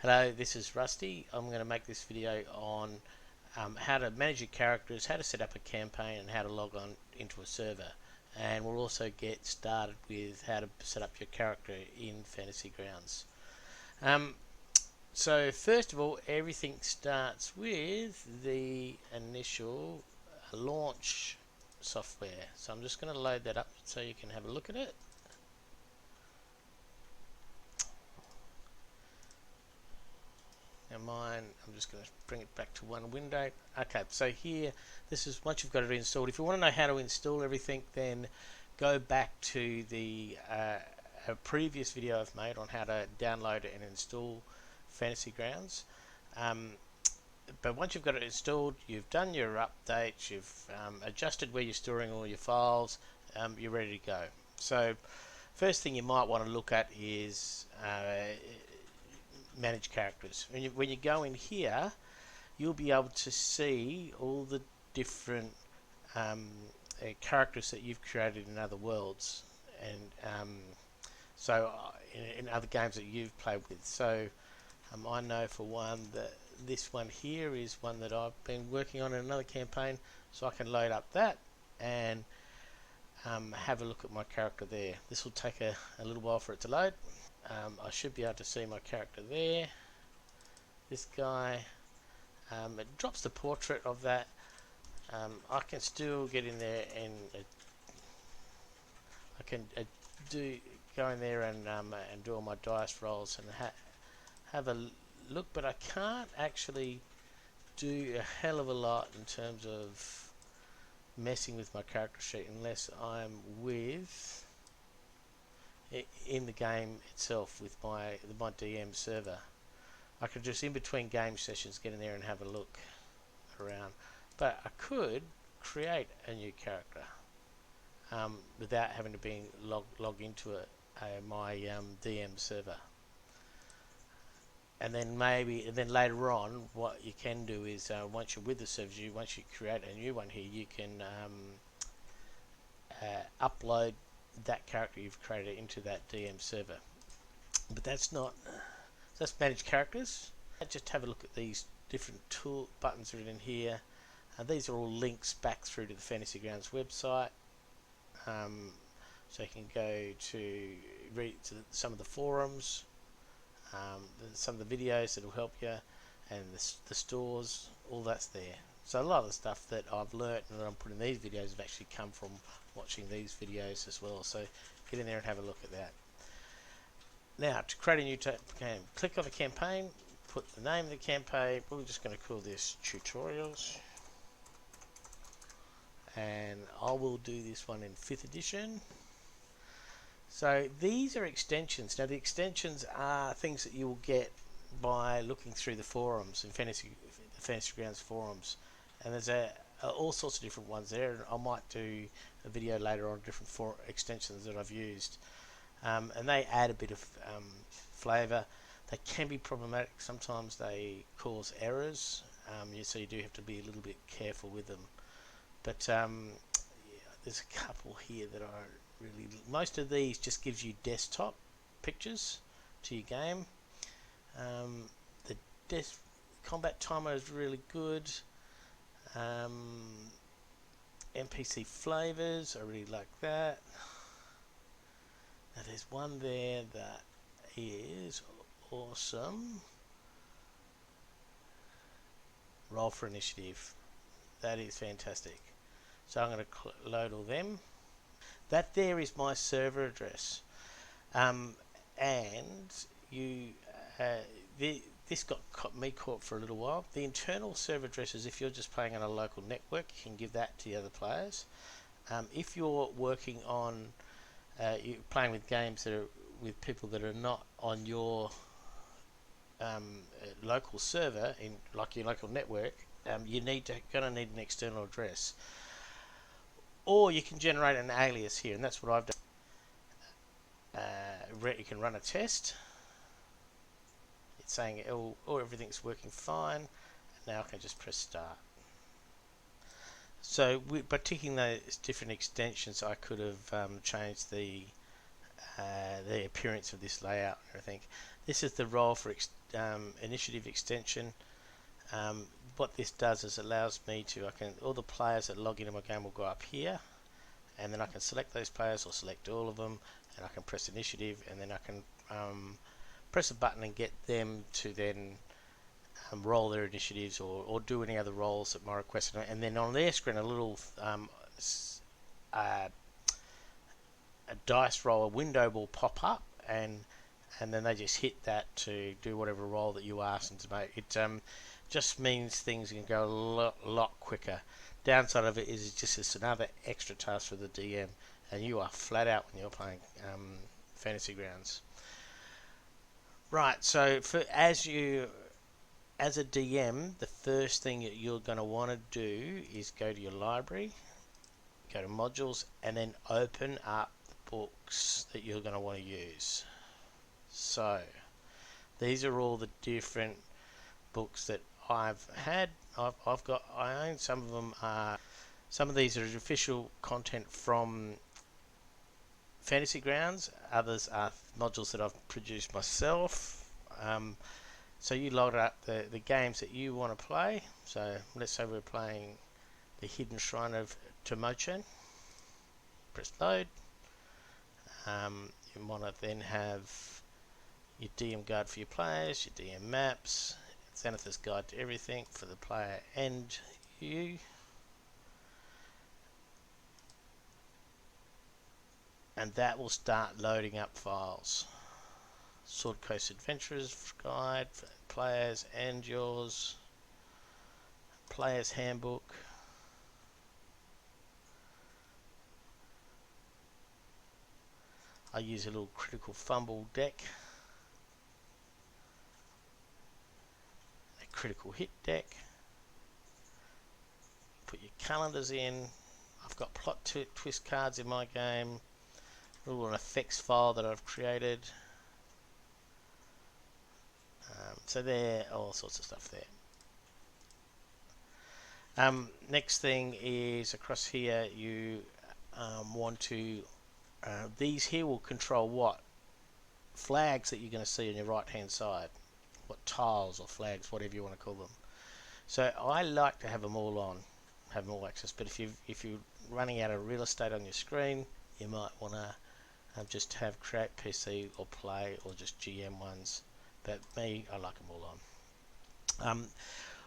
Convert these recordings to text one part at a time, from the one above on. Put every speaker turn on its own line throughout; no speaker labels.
Hello, this is Rusty. I'm going to make this video on how to manage your characters, how to set up a campaign, and how to log on into a server. And we'll also get started with how to set up your character in Fantasy Grounds. So first of all, everything starts with the initial launch software. So I'm just going to load that up so you can have a look at it. Now mine, I'm just going to bring it back to one window. Okay, so here, this is once you've got it installed. If you want to know how to install everything, then go back to the a previous video I've made on how to download and install Fantasy Grounds. But once you've got it installed, you've done your updates, you've adjusted where you're storing all your files, you're ready to go. So first thing you might want to look at is manage characters. When you go in here, you'll be able to see all the different characters that you've created in other worlds, and in other games that you've played with. So I know for one that this one here is one that I've been working on in another campaign, so I can load up that and have a look at my character there. This will take a little while for it to load. I should be able to see my character there. This guy, it drops the portrait of that. I can still get in there and I can go in there and do all my dice rolls and have a look, but I can't actually do a hell of a lot in terms of messing with my character sheet unless I'm in the game itself with my DM server. I could just in between game sessions get in there and have a look around, but I could create a new character without having to be log into my DM server. And then later on, what you can do is once you're with the server, once you create a new one here, you can upload that character you've created into that DM server. But that's manage characters. Just have a look at these different tool buttons that are in here. These are all links back through to the Fantasy Grounds website. So you can go to read some of the forums, some of the videos that will help you, and the stores, all that's there. So a lot of the stuff that I've learnt and that I'm putting in these videos have actually come from watching these videos as well. So get in there and have a look at that. Now, to create a new campaign, click on the campaign, put the name of the campaign. We're just going to call this tutorials, and I will do this one in 5th edition. So these are extensions. Now the extensions are things that you will get by looking through the forums in the Fantasy Grounds forums, and there's all sorts of different ones there. I might do a video later on different extensions that I've used, and they add a bit of flavour. They can be problematic. Sometimes they cause errors, so you do have to be a little bit careful with them. But yeah, there's a couple here that are really. Most of these just gives you desktop pictures to your game. The combat timer is really good. NPC flavors, I really like that. Now there's one there that is awesome. Roll for initiative. That is fantastic. So I'm going to load all them. That there is my server address, and this got me caught for a little while. The internal server address is if you're just playing on a local network, you can give that to the other players. If you're working on you're playing with games that are with people that are not on your local server, like your local network, you're gonna need an external address. Or you can generate an alias here, and that's what I've done. You can run a test. It's saying everything's working fine. And now I can just press start. So by ticking those different extensions, I could have changed the appearance of this layout and everything. This is the role for initiative extension. What this does is allows me to, all the players that log into my game will go up here, and then I can select those players or select all of them, and I can press initiative, and then I can press a button and get them to then roll their initiatives or do any other rolls at my request. And then on their screen, a little a dice roll, a window will pop up, and then they just hit that to do whatever roll that you ask them to make. It just means things can go a lot quicker. Downside of it is it's another extra task for the DM, and you are flat out when you're playing Fantasy Grounds. Right, so as a DM, the first thing that you're going to want to do is go to your library, go to modules, and then open up the books that you're going to want to use. So these are all the different books that I've had. I own some of them. Some of these are official content from Fantasy Grounds. Others are modules that I've produced myself. So you load up the games that you want to play. So let's say we're playing the Hidden Shrine of Timochan. Press load. You want to then have your DM guide for your players, your DM maps, Xanathar's guide to everything for the player and you. And that will start loading up files. Sword Coast Adventurers guide for players and yours. Player's handbook. I use a little critical fumble deck. A critical hit deck. Put your calendars in. I've got plot twist cards in my game. A little effects file that I've created. So there, all sorts of stuff there. Next thing is across here, you want to, these here will control what? Flags that you're going to see on your right hand side. What tiles or flags, whatever you want to call them. So I like to have them all on, have them all access, but if you're running out of real estate on your screen, you might want to just have create PC or play or just GM ones. But me, I like them all on.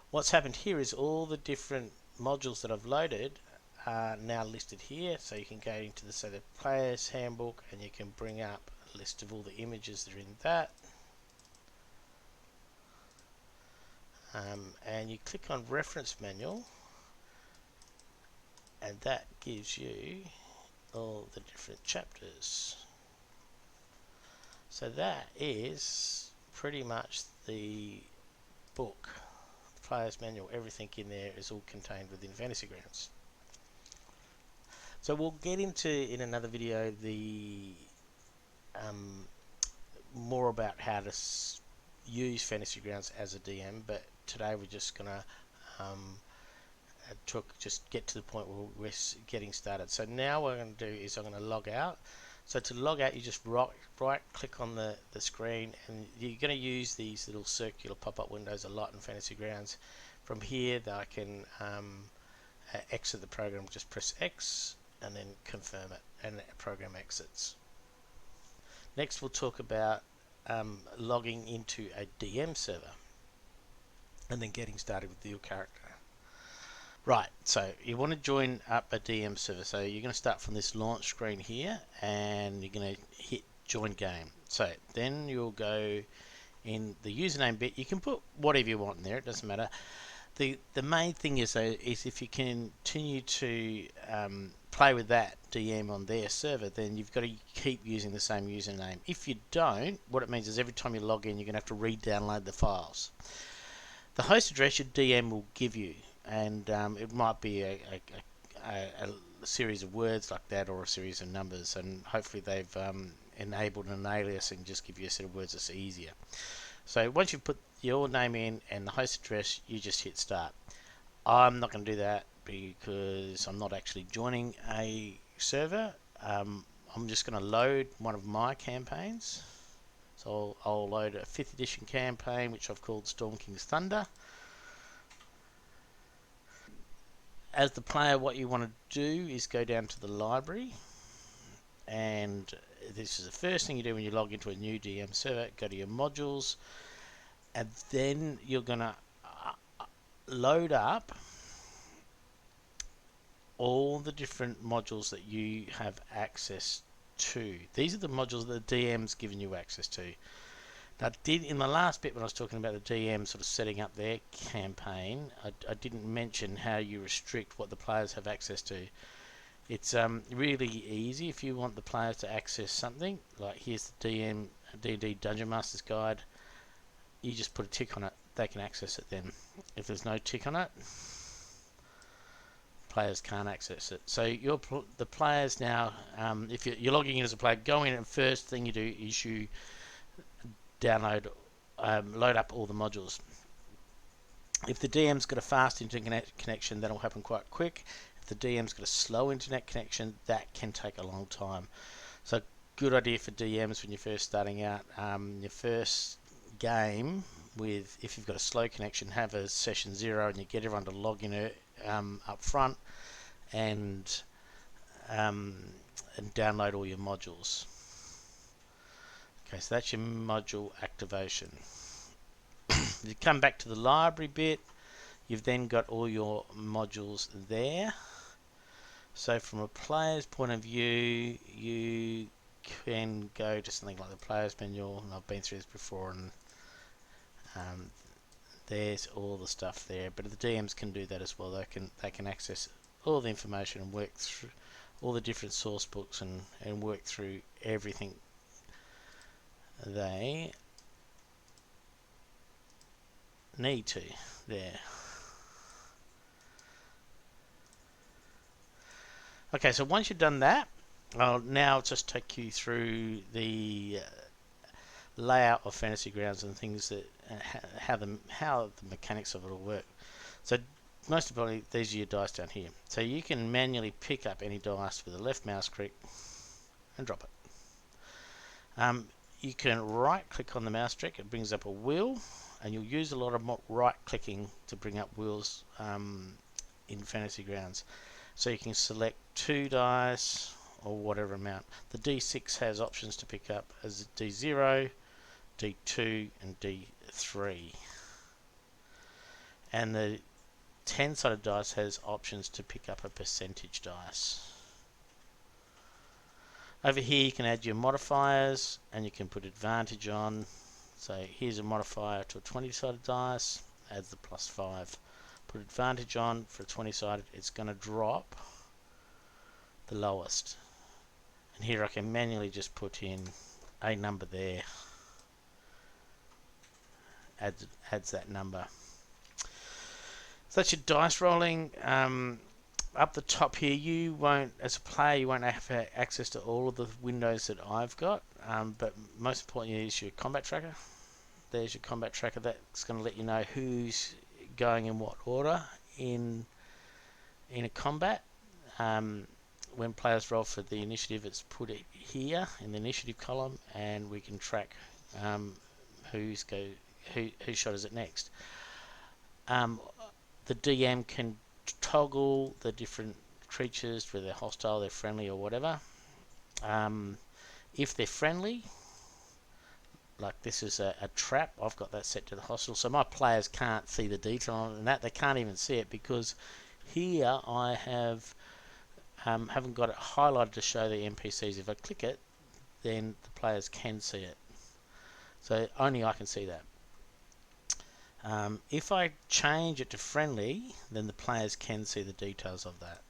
What's happened here is all the different modules that I've loaded are now listed here. So you can go into the player's handbook and you can bring up a list of all the images that are in that. And you click on reference manual, and that gives you all the different chapters. So that is pretty much the book, the player's manual. Everything in there is all contained within Fantasy Grounds. So we'll get into in another video the more about how to use Fantasy Grounds as a DM, but today we're just gonna just get to the point where we're getting started. So now what I'm going to do is I'm going to log out. So to log out, you just right click on the screen, and you're going to use these little circular pop-up windows a lot in Fantasy Grounds. From here that I can exit the program, just press X and then confirm it, and the program exits. Next we'll talk about logging into a DM server and then getting started with your character. Right, so you want to join up a DM server. So you're going to start from this launch screen here, and you're going to hit join game. So then you'll go in the username bit. You can put whatever you want in there, it doesn't matter. The main thing is though, is if you continue to play with that DM on their server, then you've got to keep using the same username. If you don't, what it means is every time you log in, you're going to have to re-download the files. The host address your DM will give you, and it might be a series of words like that, or a series of numbers, and hopefully they've enabled an alias and just give you a set of words that's easier. So once you've put your name in and the host address, you just hit start. I'm not going to do that because I'm not actually joining a server. I'm just going to load one of my campaigns. So I'll load a 5th edition campaign, which I've called Storm King's Thunder. As the player, what you want to do is go down to the library, and this is the first thing you do when you log into a new DM server. Go to your modules, and then you're going to load up all the different modules that you have access to. These are the modules that the DM's given you access to. Now, in the last bit when I was talking about the DM sort of setting up their campaign, I didn't mention how you restrict what the players have access to. It's really easy. If you want the players to access something, like here's the D&D Dungeon Master's Guide, you just put a tick on it, they can access it then. If there's no tick on it, players can't access it. So the players now, if you're logging in as a player, go in and first thing you do is you download, load up all the modules. If the DM's got a fast internet connection, that'll happen quite quick. If the DM's got a slow internet connection, that can take a long time. So good idea for DMs when you're first starting out. Your first game, if you've got a slow connection, have a session 0 and you get everyone to log in up front and download all your modules. Okay, so that's your module activation. You come back to the library bit, you've then got all your modules there. So from a player's point of view, you can go to something like the player's manual, and I've been through this before, and there's all the stuff there. But the DMs can do that as well. They can access all the information and work through all the different source books and work through everything they need to there. Okay, so once you've done that, I'll now just take you through the layout of Fantasy Grounds and things that how the mechanics of it all work. So most importantly, these are your dice down here. So you can manually pick up any dice with a left mouse click and drop it. You can right click on the mouse trick, it brings up a wheel, and you'll use a lot of right clicking to bring up wheels in Fantasy Grounds. So you can select 2 dice or whatever amount. The D6 has options to pick up as D0, D2 and D3. And the 10-sided dice has options to pick up a percentage dice. Over here you can add your modifiers and you can put advantage on. So here's a modifier to a 20-sided dice, adds the +5. Put advantage on for a 20-sided, it's going to drop the lowest. And here I can manually just put in a number there. Adds that number. So that's your dice rolling. Up the top here, you won't, as a player, you won't have access to all of the windows that I've got. But most importantly is your combat tracker. There's your combat tracker. That's going to let you know who's going in what order in a combat. When players roll for the initiative, it's put it here in the initiative column, and we can track who shot is it next. The DM can toggle the different creatures, whether they're hostile, they're friendly, or whatever. If they're friendly, like this is a trap, I've got that set to the hostile, so my players can't see the detail on it, and that they can't even see it because here I haven't got it highlighted to show the NPCs. If I click it, then the players can see it. So only I can see that. If I change it to friendly, then the players can see the details of that.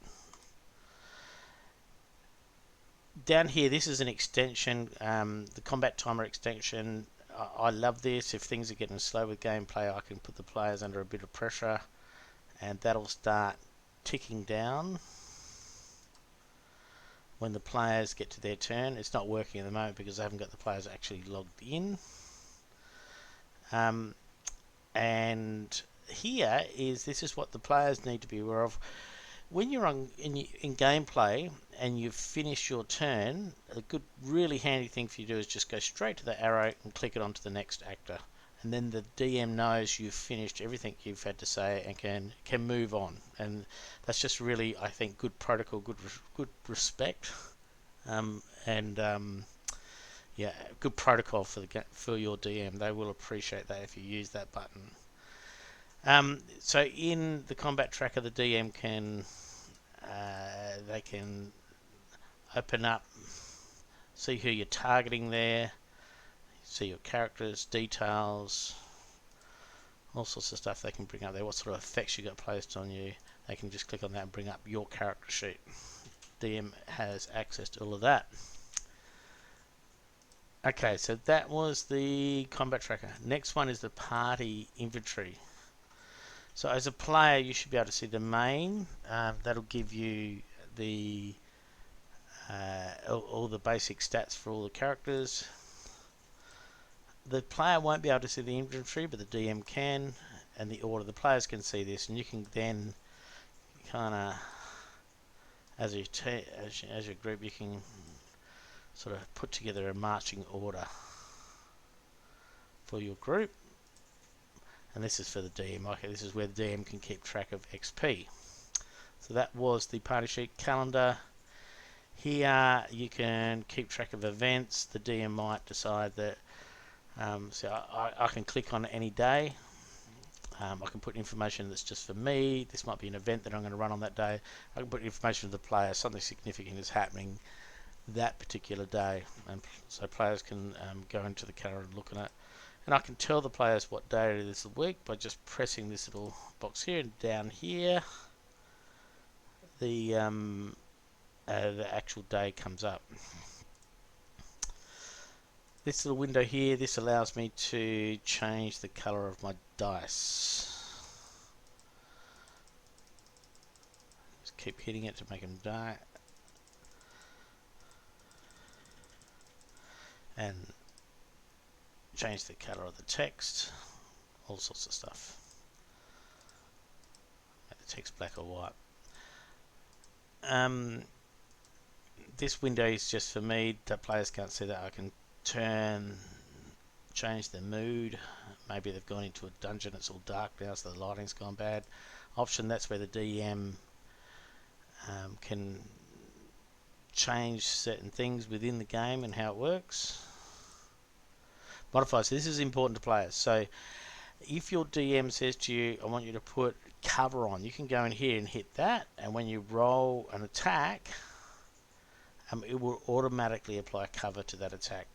Down here, this is an extension, the combat timer extension. I love this. If things are getting slow with gameplay, I can put the players under a bit of pressure and that'll start ticking down when the players get to their turn. It's not working at the moment because I haven't got the players actually logged in. And here this is what the players need to be aware of. when you're in gameplay and you've finished your turn, a good, really handy thing for you to do is just go straight to the arrow and click it onto the next actor, and then the DM knows you've finished everything you've had to say and can move on. And that's just really, I think, good protocol, good respect, and yeah, good protocol for your DM. They will appreciate that if you use that button. So in the combat tracker, the DM can they can open up, see who you're targeting there, see your characters, details, all sorts of stuff they can bring up there. What sort of effects you got placed on you? They can just click on that and bring up your character sheet. DM has access to all of that. Okay, so that was the combat tracker. Next one is the party inventory. So as a player, you should be able to see the main. That'll give you the all the basic stats for all the characters. The player won't be able to see the inventory, but the DM can, and the order. The players can see this, and you can then kind of, as a group, you can sort of put together a marching order for your group. And this is for the DM. Okay, this is where the DM can keep track of XP. So that was the party sheet calendar. Here you can keep track of events. The DM might decide that, so I can click on any day. I can put information that's just for me. This might be an event that I'm going to run on that day. I can put information to the player. Something significant is happening that particular day, and so players can go into the calendar and look at it. And I can tell the players what day it is the week by just pressing this little box here, and down here the actual day comes up. This little window here, this allows me to change the color of my dice. Just keep hitting it to make them dark. And change the color of the text, all sorts of stuff. Make the text black or white. This window is just for me. The players can't see that. I can change the mood. Maybe they've gone into a dungeon, it's all dark now, so the lighting's gone bad. Option, that's where the DM can change certain things within the game and how it works. Modifiers, this is important to players. So if your DM says to you, I want you to put cover on, you can go in here and hit that, and when you roll an attack, it will automatically apply cover to that attack.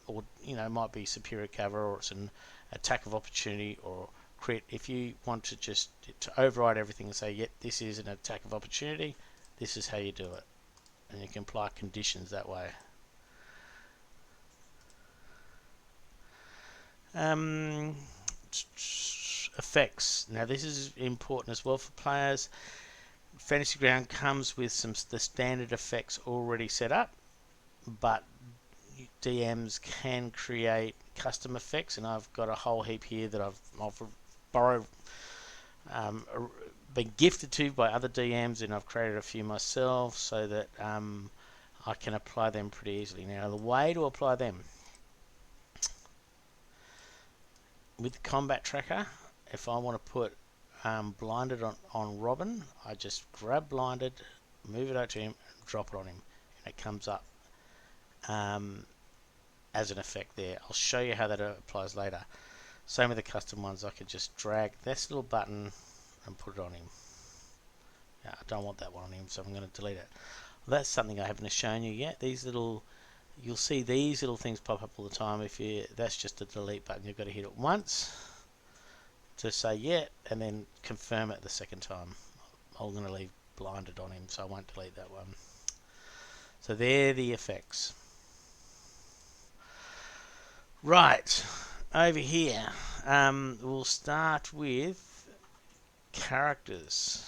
Or, you know, it might be superior cover, or it's an attack of opportunity, or crit. If you want to just to override everything and say, yep, this is an attack of opportunity, this is how you do it. And you can apply conditions that way. Effects. Now this is important as well for players. Fantasy Ground comes with the standard effects already set up, but DMs can create custom effects, and I've got a whole heap here that I've borrowed, been gifted to by other DMs, and I've created a few myself so that I can apply them pretty easily. Now the way to apply them with the combat tracker, if I want to put blinded on Robin, I just grab blinded, move it out to him, and drop it on him, and it comes up as an effect there. I'll show you how that applies later. Same with the custom ones. I could just drag this little button and put it on him. Now, I don't want that one on him, so I'm going to delete it. Well, that's something I haven't shown you yet. These little, you'll see these little things pop up all the time. That's just a delete button. You've got to hit it once to say yeah, and then confirm it the second time. I'm going to leave blinded on him, so I won't delete that one. So they're the effects. Right, over here, we'll start with characters.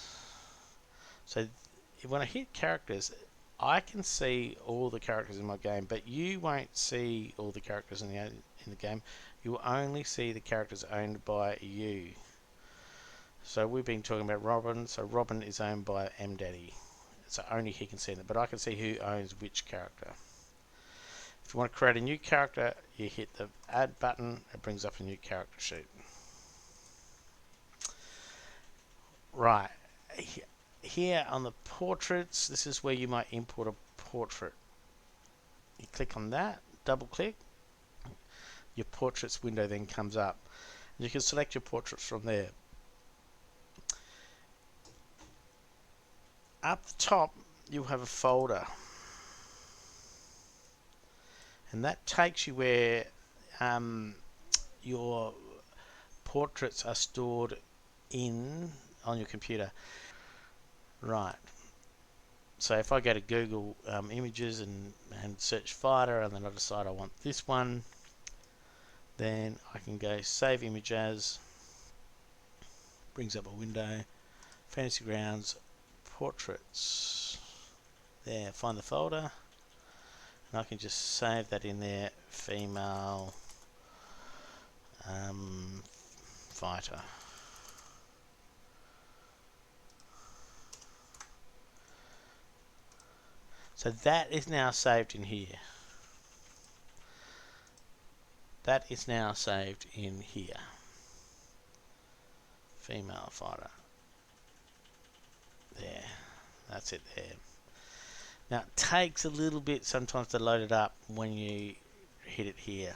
So when I hit characters, I can see all the characters in my game, but you won't see all the characters in the game. You will only see the characters owned by you. So we've been talking about Robin. So Robin is owned by MDaddy. So only he can see it, but I can see who owns which character. If you want to create a new character, you hit the add button. It brings up a new character sheet. Right. Here on the portraits, this is where you might import a portrait. You click on that, double click, your portraits window then comes up. You can select your portraits from there. Up the top, you'll have a folder, and that takes you where your portraits are stored on your computer. Right. So if I go to Google Images and search fighter, and then I decide I want this one, then I can go save image as, brings up a window, Fantasy Grounds, portraits. There, find the folder, and I can just save that in there, female fighter. So that is now saved in here. That is now saved in here. Female fighter. There. That's it there. Now it takes a little bit sometimes to load it up when you hit it here.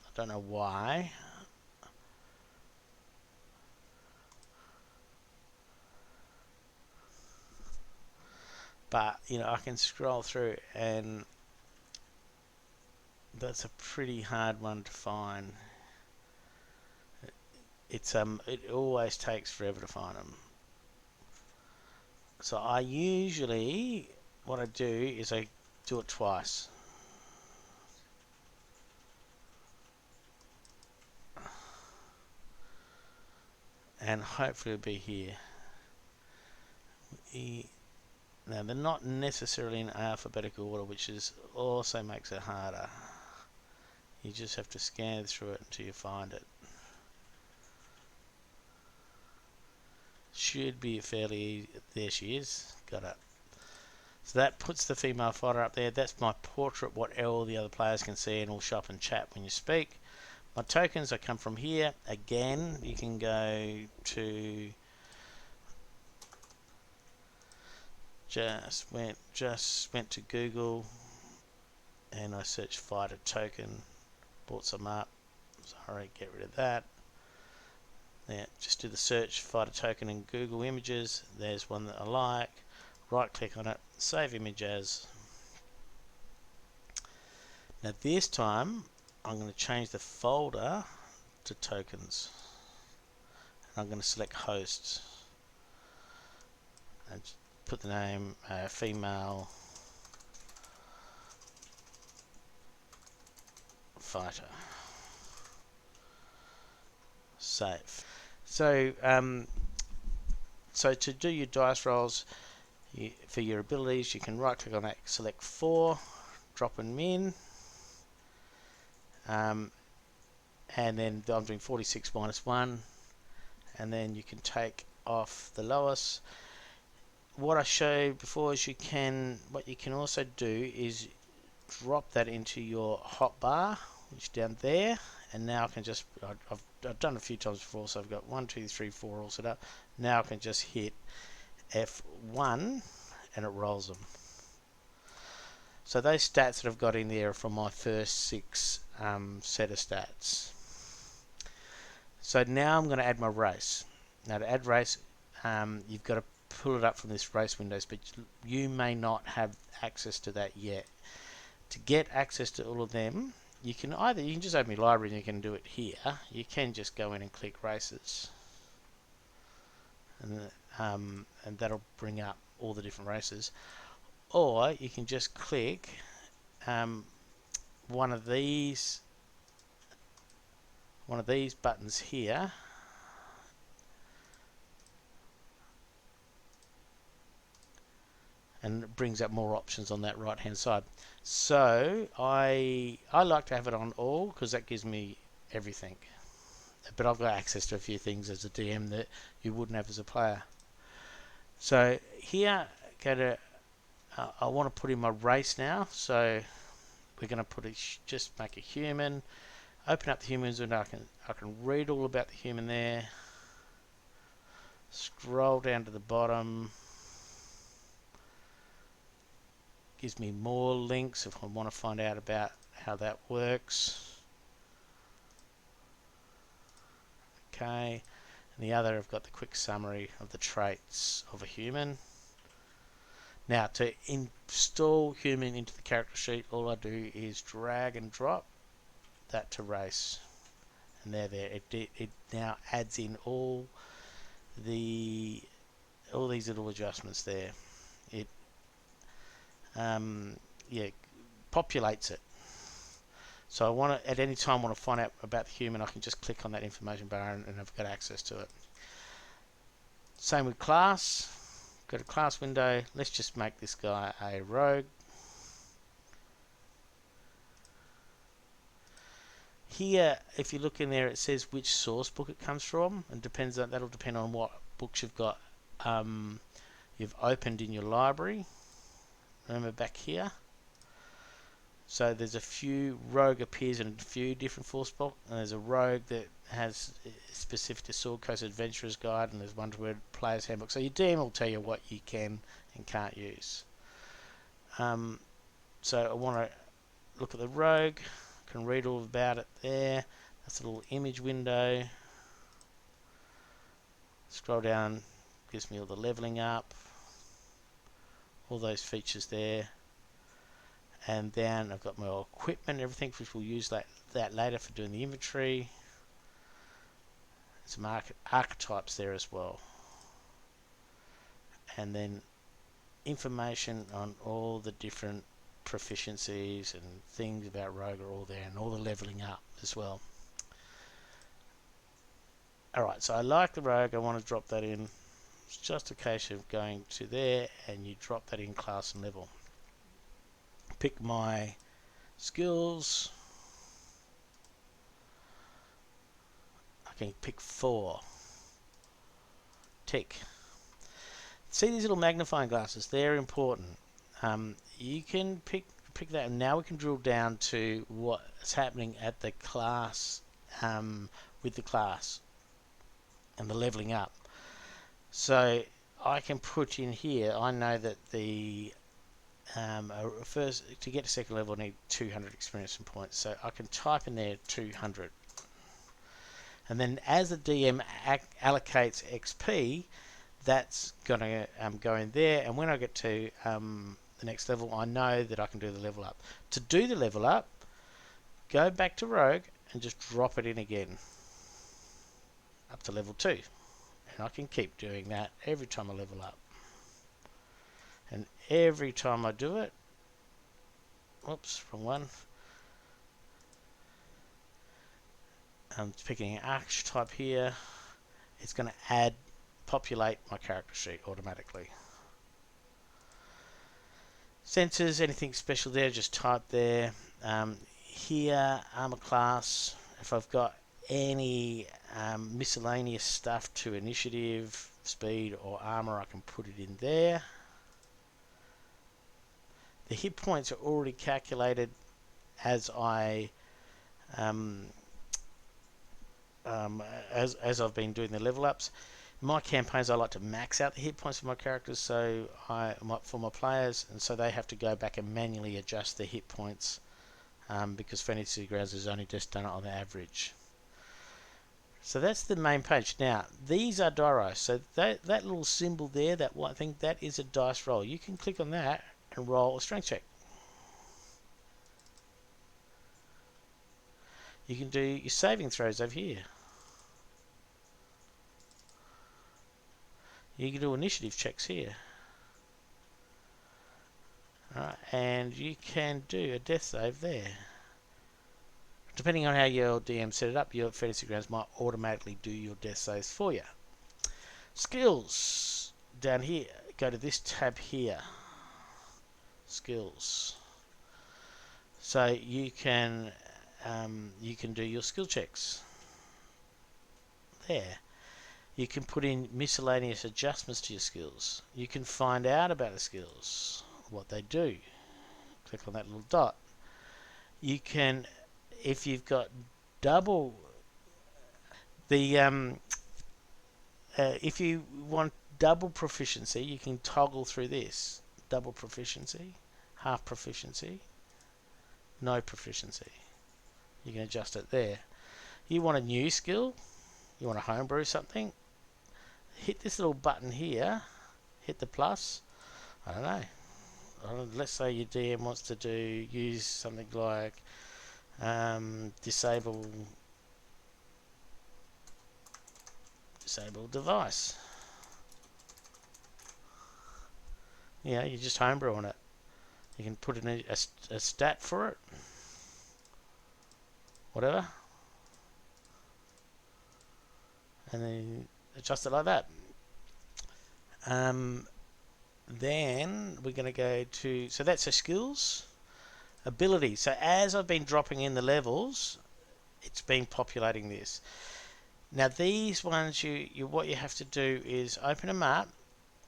I don't know why. But you know, I can scroll through, and that's a pretty hard one to find. It always takes forever to find them. So I usually, what I do is I do it twice. And hopefully it'll be here. Now they're not necessarily in alphabetical order, which also makes it harder. You just have to scan through it until you find it. Should be fairly easy. There she is. Got it. So that puts the female fighter up there. That's my portrait, what all the other players can see, and will show up in chat when you speak. My tokens, I come from here. Again, you can go to just went to Google, and I searched fighter token, brought some up. Sorry, get rid of that. Yeah, just do the search fighter token in Google Images. There's one that I like. Right click on it, save image as. Now this time I'm going to change the folder to tokens, and I'm going to select hosts and put the name female fighter. Save. So so to do your dice rolls for your abilities, you can right click on that, select 4, drop them in, and then I'm doing 46 minus 1, and then you can take off the lowest. What I showed before is what you can also do is drop that into your hotbar, which is down there, and now I can just, I've done a few times before, so I've got 1, 2, 3, 4 all set up. Now I can just hit F1 and it rolls them. So those stats that I've got in there are from my first 6 set of stats. So now I'm going to add my race. Now to add race, you've got to pull it up from this race windows, but you may not have access to that yet. To get access to all of them, you can just open your library and you can do it here. You can just go in and click races, and that'll bring up all the different races. Or you can just click one of these buttons here, and it brings up more options on that right hand side. So I like to have it on all because that gives me everything. but I've got access to a few things as a DM that you wouldn't have as a player. So here, go to I want to put in my race now, so we're going to put just make a human. Open up the humans window. I can read all about the human there. Scroll down to the bottom. Gives me more links if I want to find out about how that works. Okay, and the other I've got the quick summary of the traits of a human. Now to install human into the character sheet, all I do is drag and drop that to race, and there. It now adds in all these little adjustments there. It populates it. So I want to, at any time, want to find out about the human, I can just click on that information bar and I've got access to it. Same with class. Go to class window. Let's just make this guy a rogue. Here, if you look in there, it says which source book it comes from, and that'll depend on what books you've got you've opened in your library. Remember back here. So there's a few rogue appears in a few different force books, and there's a rogue that has specific to Sword Coast Adventurer's Guide, and there's one to Player's Handbook. So your DM will tell you what you can and can't use. So I want to look at the rogue. Can read all about it there. That's a little image window. Scroll down, gives me all the leveling up, all those features there. And then I've got my equipment and everything, which we'll use that later for doing the inventory. Some archetypes there as well. And then information on all the different proficiencies and things about rogue are all there, and all the leveling up as well. Alright, so I like the rogue, I want to drop that in. It's just a case of going to there and you drop that in class and level. Pick my skills. I can pick 4. Tick. See these little magnifying glasses? They're important. You can pick that, and now we can drill down to what's happening at the class with the class and the leveling up. So I can put in here, I know that the first, to get to second level, I need 200 experience points, so I can type in there 200, and then as the DM allocates XP, that's going to go in there, and when I get to the next level, I know that I can do the level up. To do the level up, go back to Rogue and just drop it in again up to level 2, and I can keep doing that every time I level up. And every time I do it, whoops, wrong one. I'm picking an archetype here. It's going to populate my character sheet automatically. Sensors, anything special there, just type there. Here, armor class. If I've got any miscellaneous stuff to initiative, speed, or armor, I can put it in there. The hit points are already calculated as I as I've been doing the level ups. In my campaigns, I like to max out the hit points for my characters, so for my players, and so they have to go back and manually adjust their hit points because Fantasy Grounds has only just done it on the average. So that's the main page. Now these are die rolls. So that little symbol there, that one thing, that is a dice roll. You can click on that and roll a strength check. You can do your saving throws over here. You can do initiative checks here. Alright, and you can do a death save there. Depending on how your DM set it up, your Fantasy Grounds might automatically do your death saves for you. Skills. Down here, go to this tab here. Skills. So you can do your skill checks. there. You can put in miscellaneous adjustments to your skills. You can find out about the skills, what they do. Click on that little dot. You can, if you've got double the if you want double proficiency, you can toggle through this. Double proficiency, half proficiency, no proficiency. You can adjust it there. You want a new skill, you want to homebrew something, hit this little button here, hit the plus. I don't know. Let's say your DM wants to use something like disable device. Yeah, you just homebrew on it. You can put in a stat for it, whatever, and then adjust it like that. Then we're going to go to, so that's the skills, ability. So as I've been dropping in the levels, it's been populating this. Now these ones, what you have to do is open them up,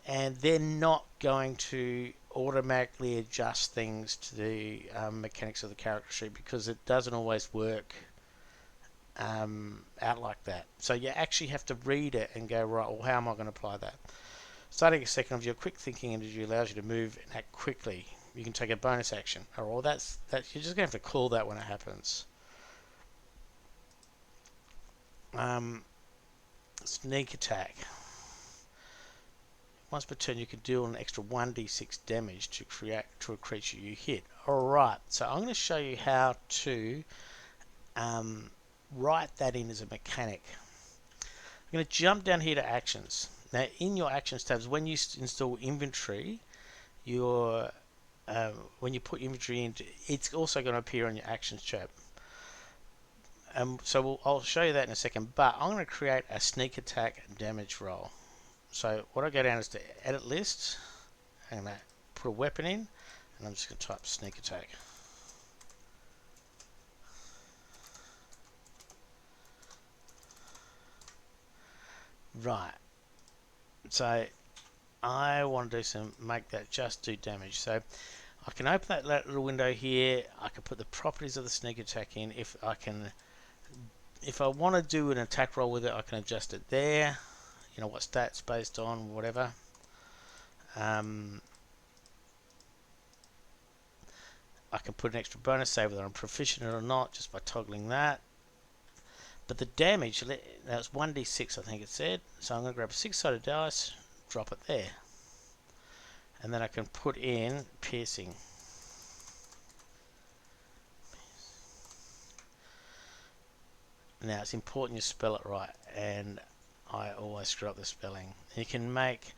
and they're not going to automatically adjust things to the mechanics of the character sheet, because it doesn't always work out like that. So you actually have to read it and go, right, well, how am I going to apply that? Starting a second of your quick thinking energy allows you to move and act quickly. You can take a bonus action. Or that's you're just going to have to call that when it happens. Sneak attack. Once per turn, you can deal an extra 1d6 damage to a creature you hit. Alright, so I'm going to show you how to write that in as a mechanic. I'm going to jump down here to actions. Now, in your actions tabs, when you install inventory, when you put inventory in, it's also going to appear on your actions tab. So I'll show you that in a second, but I'm going to create a sneak attack damage roll. So what I go down is to edit list. I'm going to put a weapon in, and I'm just going to type sneak attack. Right. So I want to make that just do damage. So I can open that little window here. I can put the properties of the sneak attack in. If I want to do an attack roll with it, I can adjust it there. You know what stats based on, whatever. I can put an extra bonus, say whether I'm proficient or not, just by toggling that. But the damage, that's 1d6 I think it said. So I'm going to grab a 6-sided dice, drop it there. And then I can put in piercing. Now it's important you spell it right, and I always screw up the spelling. You can make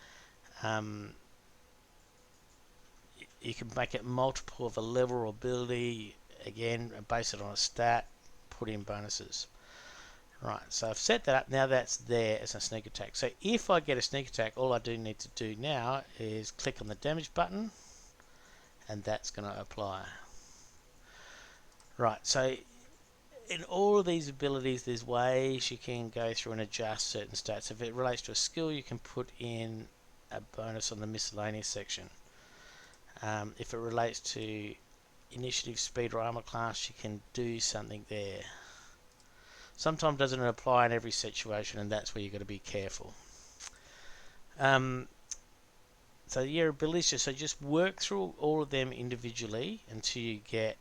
it multiple of a level or ability, again base it on a stat, put in bonuses. Right, so I've set that up. Now that's there as a sneak attack. So if I get a sneak attack, all I do need to do now is click on the damage button, and that's going to apply. Right, so in all of these abilities, there's ways you can go through and adjust certain stats. If it relates to a skill, you can put in a bonus on the miscellaneous section. If it relates to initiative, speed, or armor class, you can do something there. Sometimes doesn't apply in every situation, and that's where you've got to be careful. So your abilities, just work through all of them individually until you get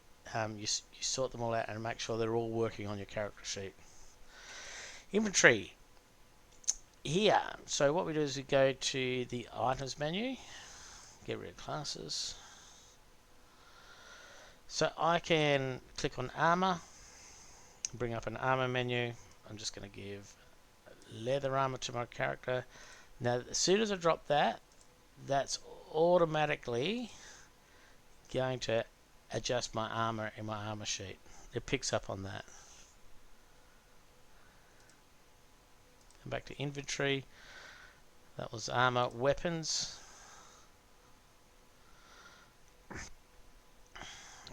you sort them all out and make sure they're all working on your character sheet. Inventory here. So what we do is we go to the items menu, get rid of classes. So I can click on armor, bring up an armor menu. I'm just going to give leather armor to my character. Now as soon as I drop that, that's automatically going to adjust my armor in my armor sheet. It picks up on that. Come back to inventory. That was armor. Weapons.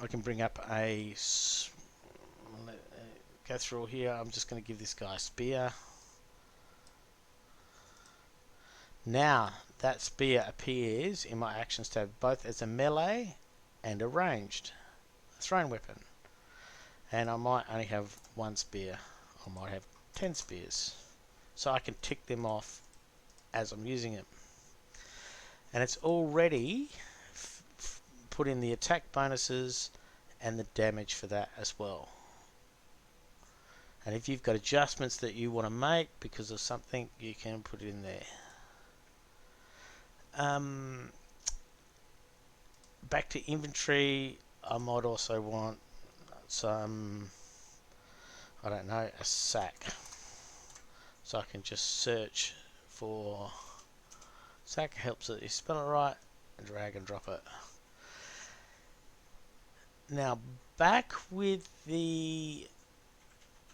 I can bring up a go through here. I'm just going to give this guy a spear. Now that spear appears in my actions tab both as a melee and a ranged thrown weapon. And I might only have one spear, I might have 10 spears. So I can tick them off as I'm using it. And it's already put in the attack bonuses and the damage for that as well. And if you've got adjustments that you want to make because of something, you can put it in there. Back to inventory, I might also want some, I don't know, a sack. So I can just search for sack, helps that you spell it right, and drag and drop it. Now back with the,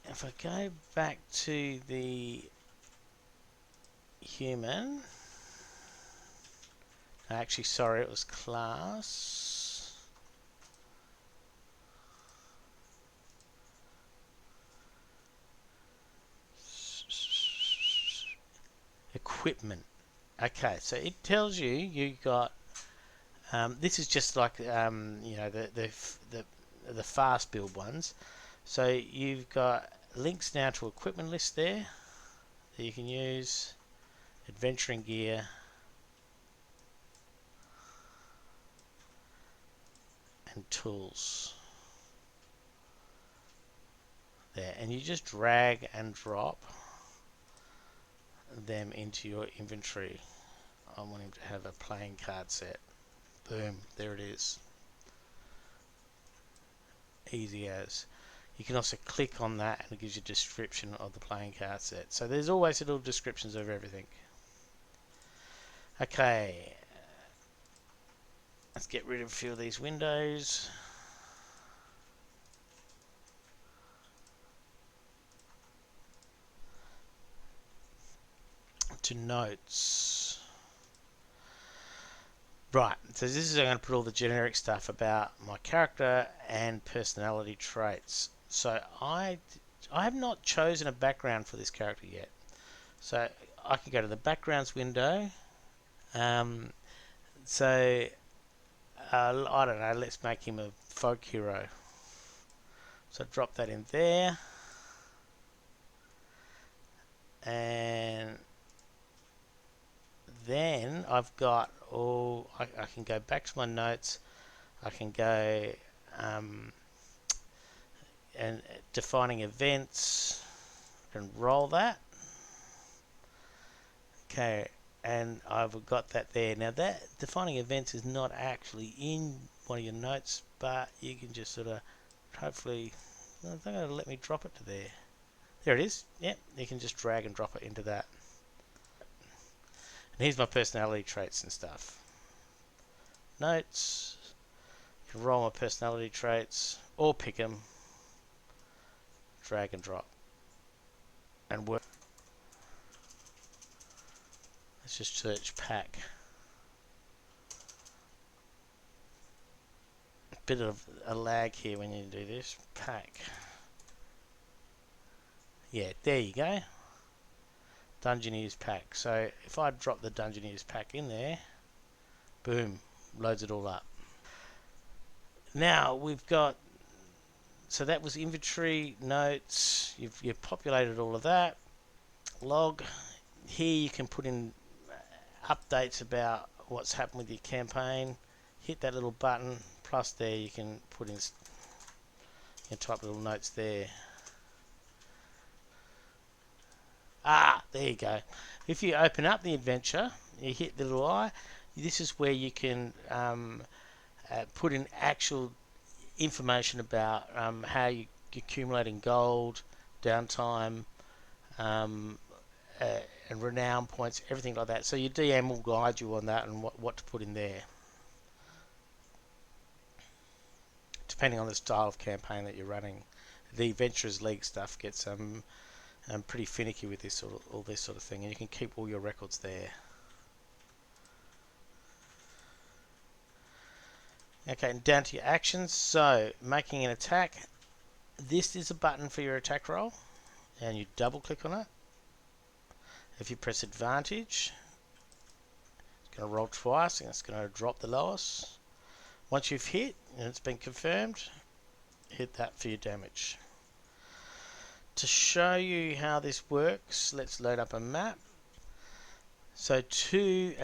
if I go back to the human, actually sorry, it was class. Equipment. Okay, so it tells you got this is just like you know, the fast build ones. So you've got links now to equipment list there that you can use, adventuring gear, and tools there, and you just drag and drop them into your inventory. I want him to have a playing card set. Boom, there it is. Easy as. You can also click on that and it gives you a description of the playing card set. So there's always little descriptions of everything. Okay, let's get rid of a few of these windows. To notes. Right, so this is, I'm going to put all the generic stuff about my character and personality traits. So I have not chosen a background for this character yet. So I can go to the backgrounds window. So I don't know, let's make him a folk hero. So drop that in there. And then I've got all, I can go back to my notes. I can go and defining events and roll that. Okay, and I've got that there. Now that defining events is not actually in one of your notes, but you can just sort of hopefully, they're going to let me drop it to there. There it is. Yep, you can just drag and drop it into that. And here's my personality traits and stuff. Notes. You can roll my personality traits or pick them. Drag and drop. And work. Let's just search pack. A bit of a lag here when you do this. Pack. Yeah, there you go. Dungeoneers pack. So if I drop the Dungeoneers pack in there, boom, loads it all up. Now we've got, so that was inventory, notes, you've populated all of that. Log. Here you can put in updates about what's happened with your campaign. Hit that little button, plus there you can put in, you can type little notes there. There you go. If you open up the adventure, you hit the little eye, this is where you can put in actual information about how you're accumulating gold, downtime, and renown points, everything like that. So your DM will guide you on that and what to put in there, depending on the style of campaign that you're running. The Adventurers League stuff gets pretty finicky with this all this sort of thing, and you can keep all your records there. Okay, and down to your actions. So making an attack, this is a button for your attack roll, and you double click on it. If you press advantage, going to roll twice, and it's going to drop the lowest. Once you've hit and it's been confirmed, hit that for your damage. To show you how this works, let's load up a map. So to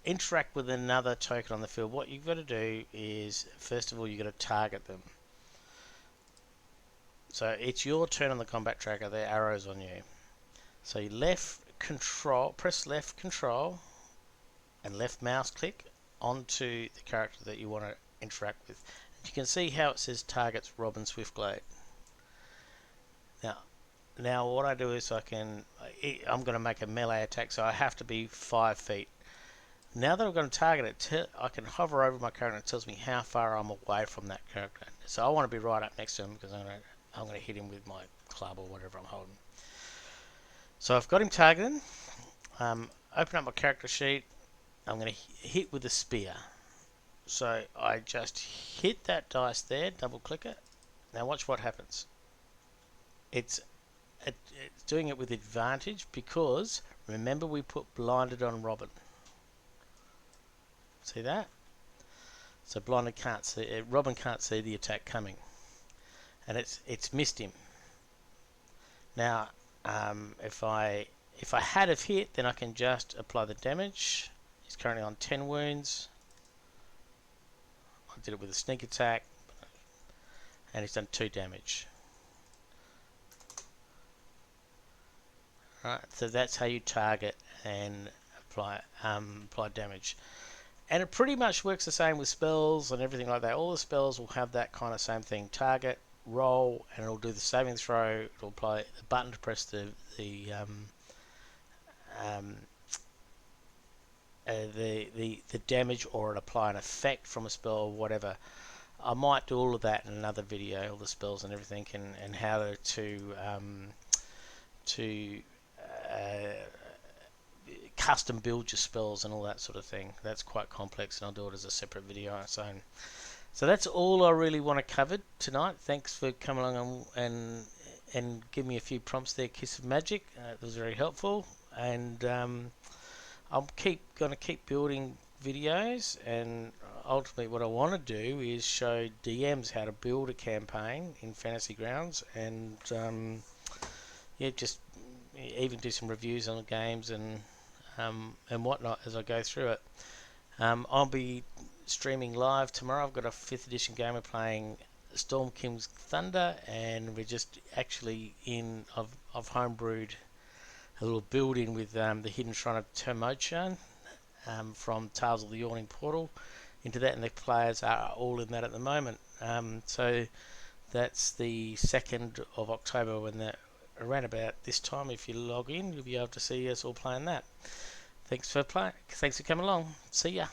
interact with another token on the field, what you've got to do is, first of all, you've got to target them. So it's your turn on the combat tracker, there are arrows on you. So you press left control and left mouse click onto the character that you want to interact with. And you can see how it says targets Robin Swiftglade. Now what I do is I'm going to make a melee attack, so I have to be 5 feet. Now that I'm going to target it, I can hover over my character and it tells me how far I'm away from that character. So I want to be right up next to him because I'm going to hit him with my club or whatever I'm holding. So I've got him targeted. Open up my character sheet. I'm going to hit with the spear. So I just hit that dice there, double click it. Now watch what happens. It's doing it with advantage because remember we put blinded on Robin. See that? So blinded can't see. Robin can't see the attack coming, and it's missed him. Now, if I had have hit, then I can just apply the damage. He's currently on 10 wounds. I did it with a sneak attack, and he's done 2 damage. Right, so that's how you target and apply damage. And it pretty much works the same with spells and everything like that. All the spells will have that kind of same thing. Target, roll, and it'll do the saving throw. It'll apply the button to press the damage, or it'll apply an effect from a spell or whatever. I might do all of that in another video, all the spells and everything, and how to custom build your spells and all that sort of thing. That's quite complex, and I'll do it as a separate video on its own. So that's all I really want to cover tonight. Thanks for coming along and giving me a few prompts there, Kiss of Magic. It was very helpful, and I'm going to keep building videos, and ultimately what I want to do is show DMs how to build a campaign in Fantasy Grounds, and just even do some reviews on the games and whatnot as I go through it. I'll be streaming live tomorrow. I've got a 5th edition game we're playing, Storm King's Thunder, and we're just actually I've homebrewed a little build-in with the Hidden Shrine of Termochan from Tales of the Yawning Portal into that, and the players are all in that at the moment. So that's the 2nd of October, when around about this time, if you log in, you'll be able to see us all playing that. Thanks for coming along. See ya.